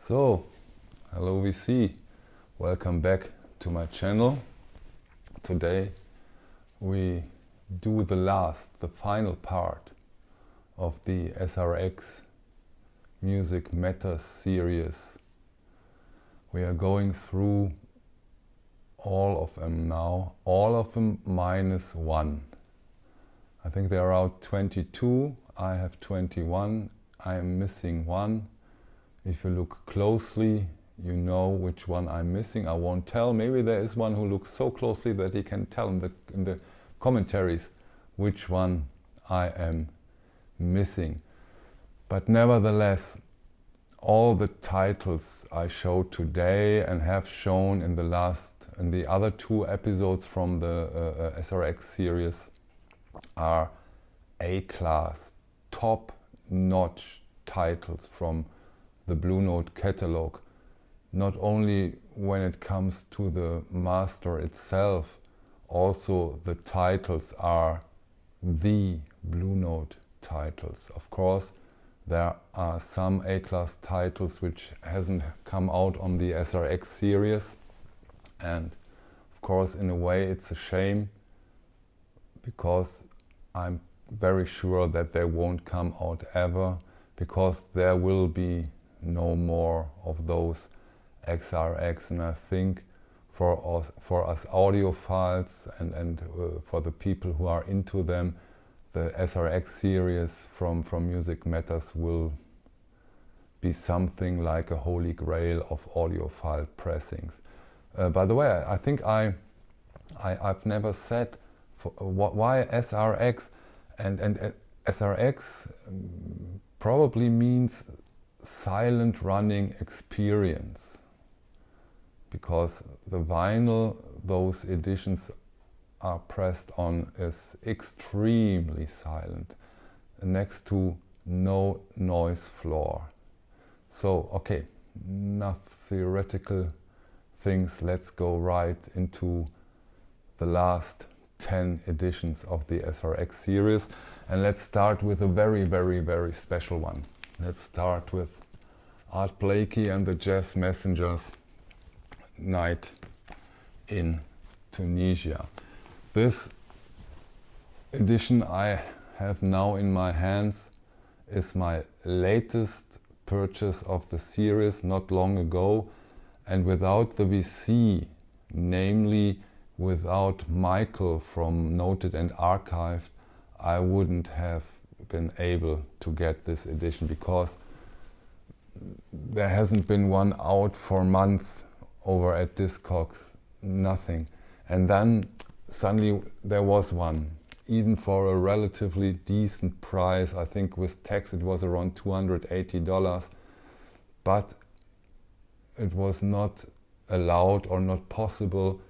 So, hello VC, welcome back to my channel. Today we do the final part of the SRX Music Matters series. We are going through all of them now, all of them minus one. I think there are 22, I have 21, I am missing one. If you look closely, you know which one I'm missing. I won't tell. Maybe there is one who looks so closely that he can tell in the commentaries which one I am missing. But nevertheless, all the titles I showed today and have shown in the other two episodes from the SRX series are A-class, top-notch titles from the Blue Note catalog. Not only when it comes to the master itself, also the titles are the Blue Note titles. Of course, there are some A-class titles which hasn't come out on the SRX series, and of course in a way it's a shame, because I'm very sure that they won't come out ever, because there will be no more of those SRX, and I think for us audiophiles and for the people who are into them, the SRX series from Music Matters will be something like a holy grail of audiophile pressings. By the way, I think I've never said why SRX, and SRX probably means silent running experience, because the vinyl those editions are pressed on is extremely silent, next to no noise floor. So okay, enough theoretical things, let's go right into the last 10 editions of the SRX series, and let's start with a very, very, very special one. Let's start with Art Blakey and the Jazz Messengers, Night in Tunisia. This edition I have now in my hands is my latest purchase of the series, not long ago, and without the VC, namely without Michael from Noted and Archived, I wouldn't have been able to get this edition, because there hasn't been one out for months over at Discogs, nothing. And then suddenly there was one, even for a relatively decent price. I think with tax it was around $280, but it was not allowed or not possible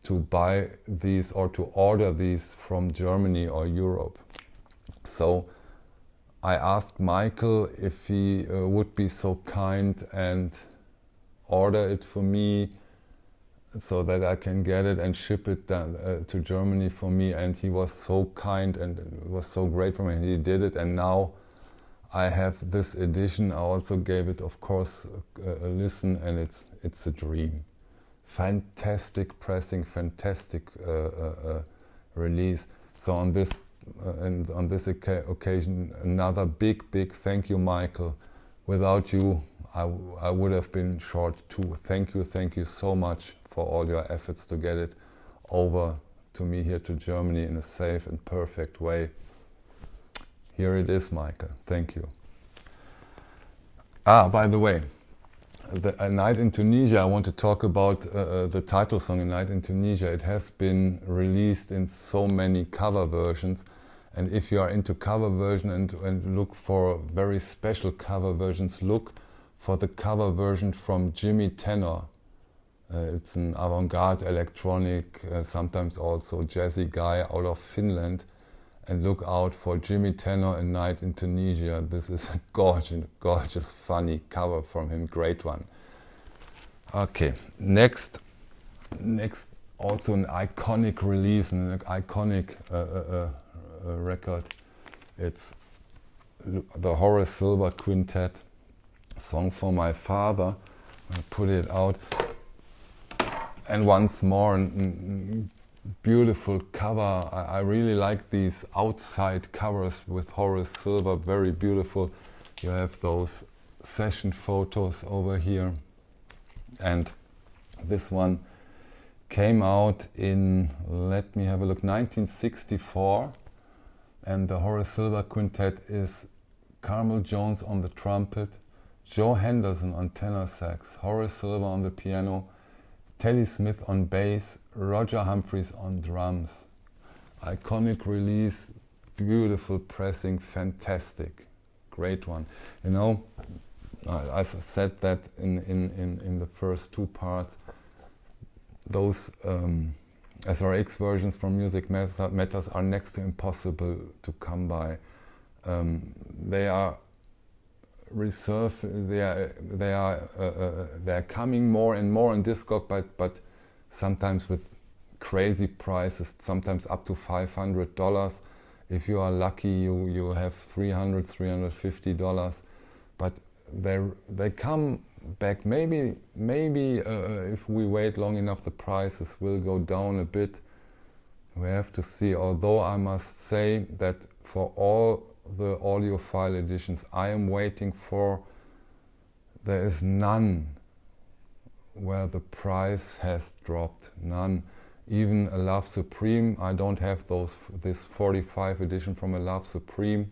to buy these or to order these from Germany or Europe. So I asked Michael if he would be so kind and order it for me so that I can get it and ship it down, to Germany for me, and he was so kind and it was so great for me, and he did it, and now I have this edition. I also gave it, of course, a listen, and it's a dream. Fantastic pressing, fantastic release. So on this occasion, another big thank you, Michael. Without you, I would have been short too. Thank you so much for all your efforts to get it over to me here to Germany in a safe and perfect way. Here it is, Michael. Thank you. By the way, A Night in Tunisia, I want to talk about the title song, A Night in Tunisia. It has been released in so many cover versions, and if you are into cover version and look for very special cover versions, look for the cover version from Jimmy Tenor. It's an avant-garde electronic, sometimes also jazzy guy out of Finland, and look out for Jimmy Tenor, A Night in Tunisia. This is a gorgeous, funny cover from him, great one. Okay, next also an iconic release, an iconic record. It's the Horace Silver Quintet, Song for My Father. I put it out. And once more, beautiful cover. I really like these outside covers with Horace Silver, very beautiful. You have those session photos over here. And this one came out in, let me have a look, 1964. And the Horace Silver Quintet is Carmel Jones on the trumpet, Joe Henderson on tenor sax, Horace Silver on the piano, Teddy Smith on bass, Roger Humphreys on drums. Iconic release, beautiful pressing, fantastic, great one. You know, I said that in the first two parts, those SRX versions from Music Matters are next to impossible to come by. They are reserved. They are coming more and more on Discog, but sometimes with crazy prices. Sometimes up to $500. If you are lucky, you have $350. But they come back. Maybe if we wait long enough, the prices will go down a bit. We have to see. Although I must say that for all the audiophile editions I am waiting for, there is none where the price has dropped. None. Even A Love Supreme, I don't have this 45 edition from A Love Supreme.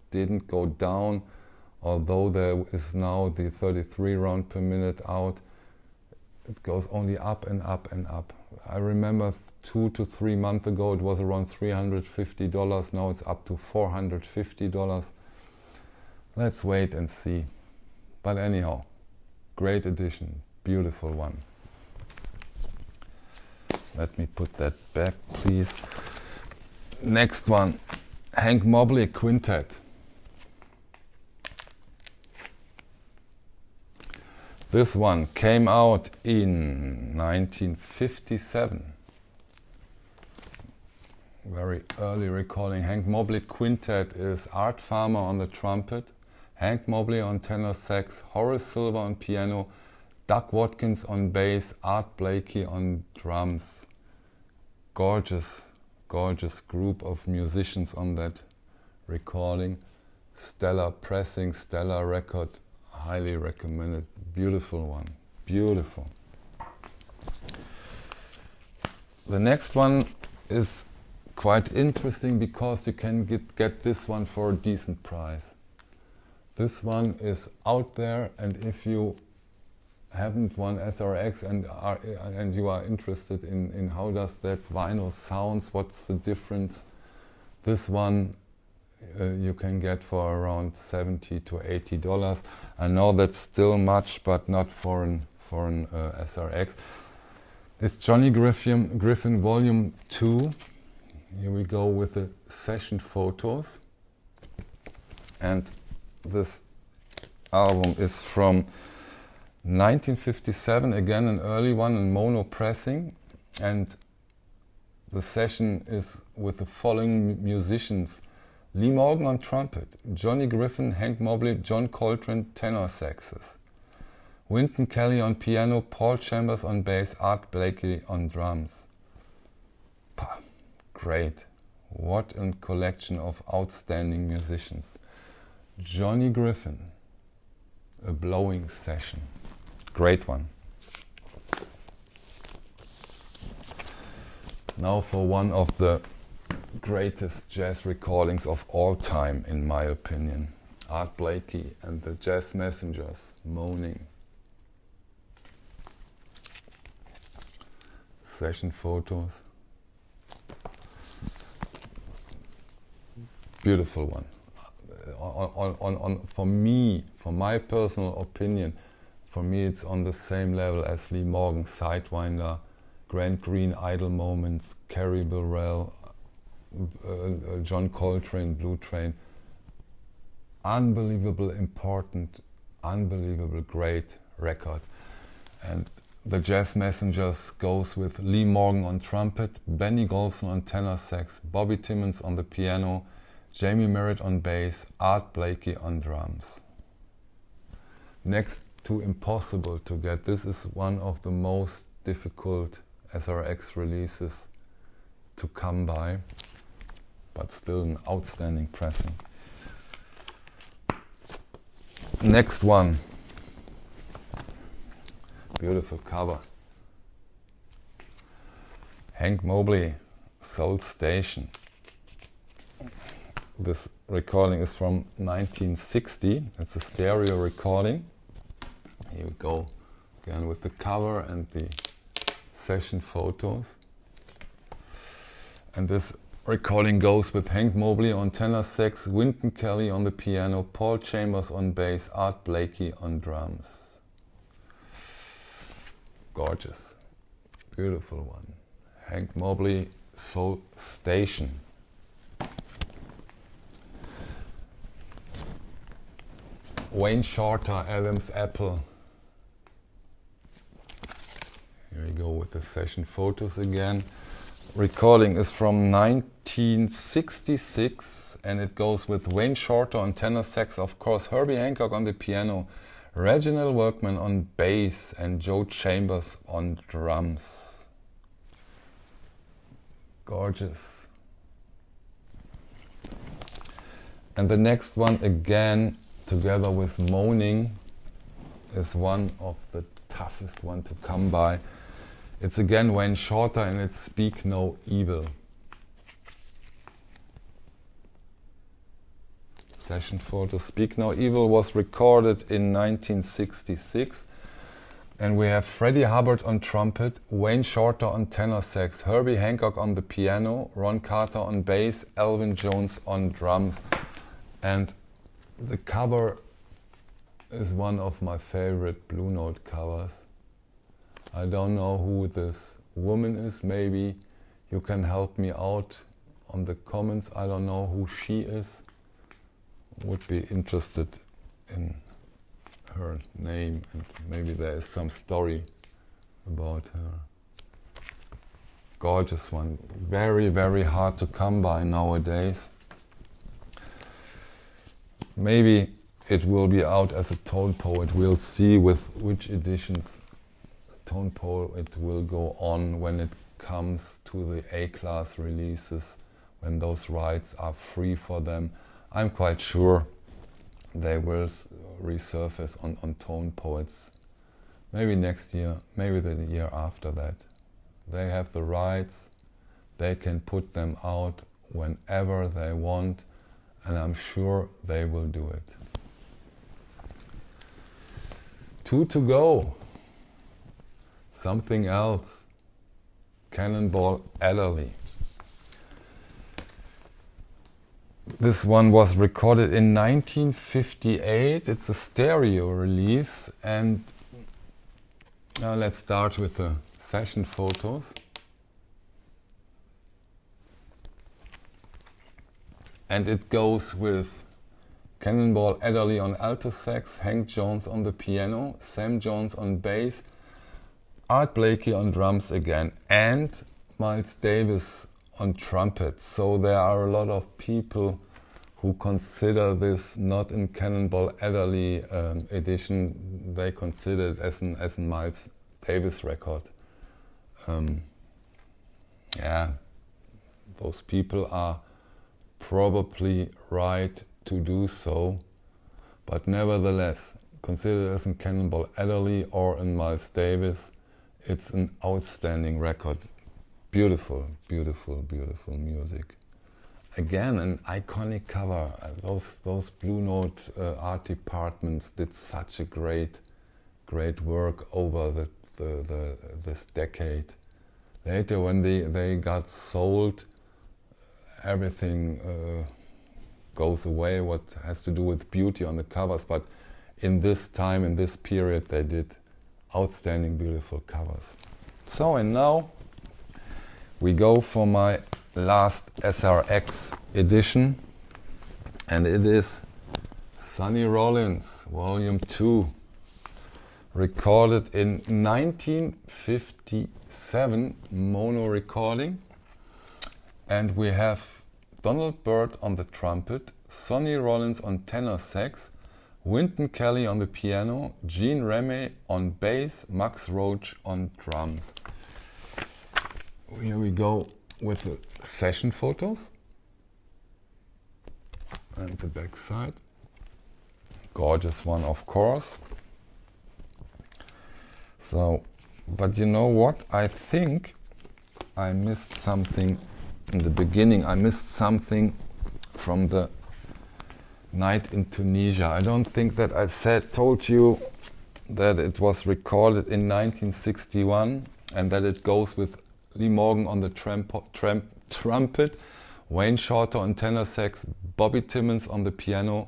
Didn't go down, although there is now the 33 round per minute out. It goes only up and up and up. I remember 2 to 3 months ago it was around $350, now it's up to $450. Let's wait and see. But anyhow, great edition, beautiful one. Let me put that back, please. Next one, Hank Mobley Quintet. This one came out in 1957. Very early recording. Hank Mobley Quintet is Art Farmer on the trumpet, Hank Mobley on tenor sax, Horace Silver on piano, Doug Watkins on bass, Art Blakey on drums. Gorgeous, gorgeous group of musicians on that recording. Stellar pressing, stellar record. Highly recommended. Beautiful one. Beautiful. The next one is quite interesting because you can get this one for a decent price. This one is out there, and if you haven't won SRX and you are interested in how does that vinyl sounds, what's the difference, this one you can get for around $70 to $80. I know that's still much, but not for an SRX. It's Johnny Griffin Volume 2. Here we go with the session photos. And this album is from 1957, again an early one in mono pressing. And the session is with the following musicians: Lee Morgan on trumpet, Johnny Griffin, Hank Mobley, John Coltrane, tenor saxes, Wynton Kelly on piano, Paul Chambers on bass, Art Blakey on drums. Great. What a collection of outstanding musicians. Johnny Griffin, a blowing session. Great one. Now for one of the greatest jazz recordings of all time, in my opinion. Art Blakey and the Jazz Messengers, Moaning. Session photos. Beautiful one. For me, for my personal opinion, for me it's on the same level as Lee Morgan's Sidewinder, Grant Green, Idle Moments, Carrie Burrell, John Coltrane, Blue Train. Unbelievable important, unbelievable great record. And the Jazz Messengers goes with Lee Morgan on trumpet, Benny Golson on tenor sax, Bobby Timmons on the piano, Jamie Merritt on bass, Art Blakey on drums. next to impossible to get. This is one of the most difficult SRX releases to come by, but still an outstanding pressing. Next one, beautiful cover. Hank Mobley, Soul Station. This recording is from 1960. It's a stereo recording. Here we go again with the cover and the session photos. And this recording goes with Hank Mobley on tenor sax, Wynton Kelly on the piano, Paul Chambers on bass, Art Blakey on drums. Gorgeous, beautiful one. Hank Mobley, Soul Station. Wayne Shorter, Adam's Apple. Here we go with the session photos again. Recording is from 1966 and it goes with Wayne Shorter on tenor sax, of course, Herbie Hancock on the piano, Reginald Workman on bass and Joe Chambers on drums. Gorgeous. And the next one again, together with Moaning, is one of the toughest one to come by. It's again Wayne Shorter and it's Speak No Evil. Session photo. Speak No Evil was recorded in 1966. And we have Freddie Hubbard on trumpet, Wayne Shorter on tenor sax, Herbie Hancock on the piano, Ron Carter on bass, Elvin Jones on drums. And the cover is one of my favorite Blue Note covers. I don't know who this woman is. Maybe you can help me out on the comments. I don't know who she is. Would be interested in her name and maybe there is some story about her. Gorgeous one. Very, very hard to come by nowadays. Maybe it will be out as a tone poet. We'll see with which editions tone poet will go on when it comes to the A-class releases, when those rights are free for them. I'm quite sure they will resurface on tone poets. Maybe next year, maybe the year after that. They have the rights, they can put them out whenever they want, and I'm sure they will do it. 2 to go. Something else. Cannonball Alley. This one was recorded in 1958. It's a stereo release, and let's start with the session photos. And it goes with Cannonball Adderley on alto sax, Hank Jones on the piano, Sam Jones on bass, Art Blakey on drums again, and Miles Davis on trumpet. So there are a lot of people who consider this not in Cannonball Adderley edition. They consider it as a Miles Davis record. Yeah, those people are probably right to do so, but nevertheless, consider it as in Cannonball Adderley or in Miles Davis. It's an outstanding record. Beautiful, beautiful, beautiful music. Again, an iconic cover. Those Blue Note art departments did such a great work over this decade. Later, when they got sold, everything goes away. What has to do with beauty on the covers, but in this time, in this period, they did outstanding, beautiful covers. So, and now we go for my last SRX edition, and it is Sonny Rollins, Volume 2, recorded in 1957, mono recording, and we have Donald Byrd on the trumpet, Sonny Rollins on tenor sax, Wynton Kelly on the piano, Gene Remy on bass, Max Roach on drums. Here we go with the session photos and the back side. Gorgeous one, of course. So, but you know what? I think I missed something in the beginning. I missed something from the night in Tunisia. I don't think that I told you that it was recorded in 1961 and that it goes with Lee Morgan on the trumpet, Wayne Shorter on tenor sax, Bobby Timmons on the piano,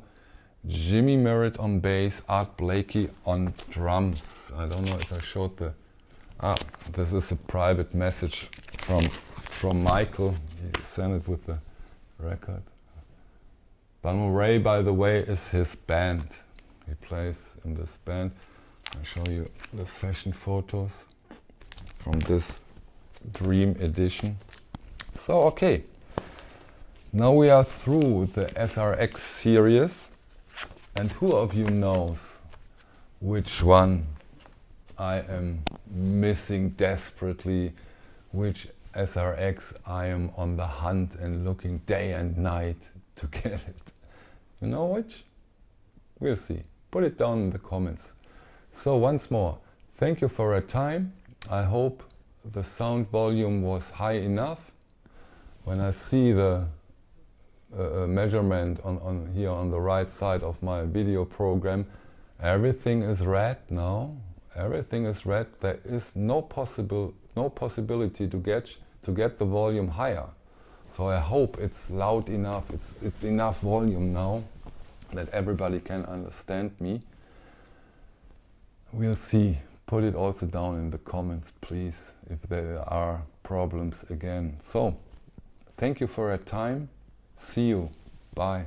Jimmy Merritt on bass, Art Blakey on drums. I don't know if I showed the... this is a private message from Michael. He sent it with the record. Balmo Ray, by the way, is his band. He plays in this band. I'll show you the session photos from this Dream edition. So, okay. Now we are through the SRX series. And who of you knows which one I am missing desperately, which SRX I am on the hunt and looking day and night to get it? You know which? We'll see. Put it down in the comments. So once more, thank you for your time. I hope the sound volume was high enough. When I see the measurement on here on the right side of my video program, everything is red now. Everything is red. There is no possibility to get the volume higher. So I hope it's loud enough. It's enough volume now that everybody can understand me. We'll see. Put it also down in the comments, please, if there are problems again. So, thank you for your time. See you. Bye.